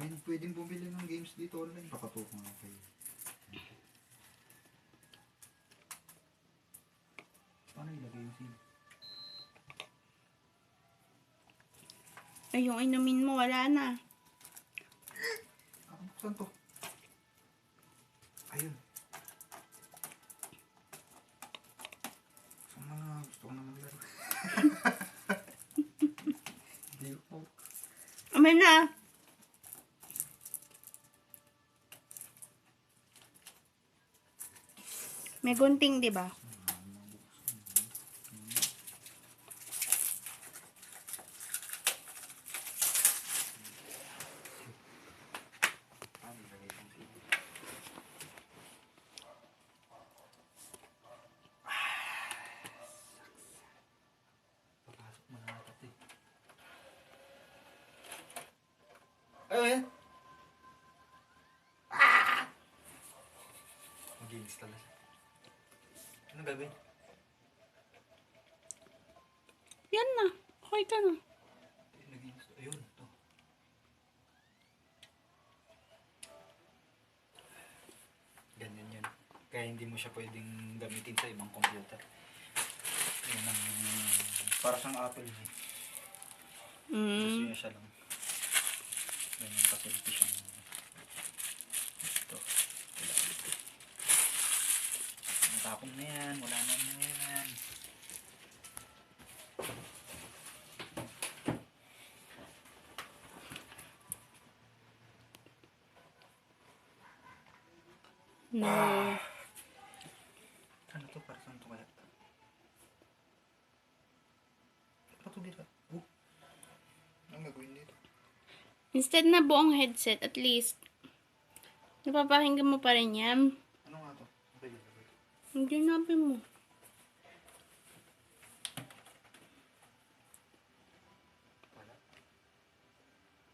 May pwedeng bumili ng games dito online. Pakatutok na kayo. Paano ilagay yung SIM? Ay, yung inumin mo, wala na. Saan to? Ayun. Gusto ko na maglaro. Hindi ko. Amin na. May gunting, di ba? Ayun. Ah! Mag-i-install na siya. Ano gagawin? Yan na. Okay ka na. Nag-i-install. Ayun. Ito. Ganyan yan. Kaya hindi mo siya pwedeng gamitin sa ibang computer. Yan ang para siyang Apple. Gusto niya siya lang. Ganyan facility siya. Ito. Natapon na yan. Wala na yan. No. Ano to? Para saan to kaya? Ano to dito? Anong gagawin dito? Instead na buong headset, at least, napapakinggan mo pa rin yan. Ano nga to? Okay. Hindi nabi mo. Wala.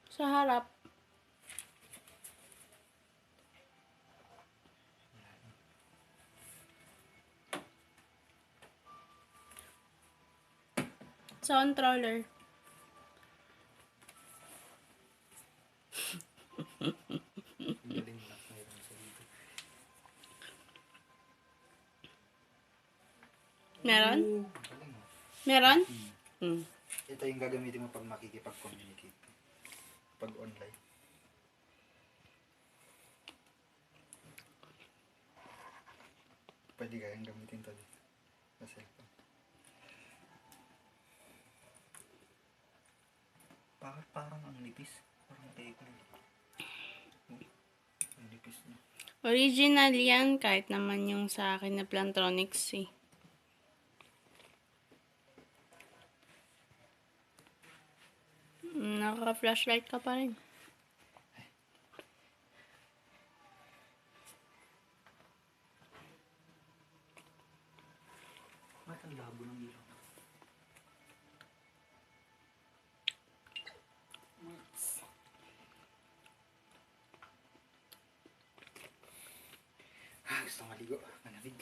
Sa harap. Sa controller. Galing na. Mayroon sa dito. Meron? Galing. Meron? Ito yung gagamitin mo pag makikipag-communicate. Pag online. Pwede kayang gamitin to dito. Sa cellphone. Parang ang nipis. Parang take mo. Ang nipis niya. Original yan, kahit naman yung sa akin na Plantronics eh. Naka-flashlight ka pa rin. Bakit ang labo ng ilaw? Gusto maligo. Malamig.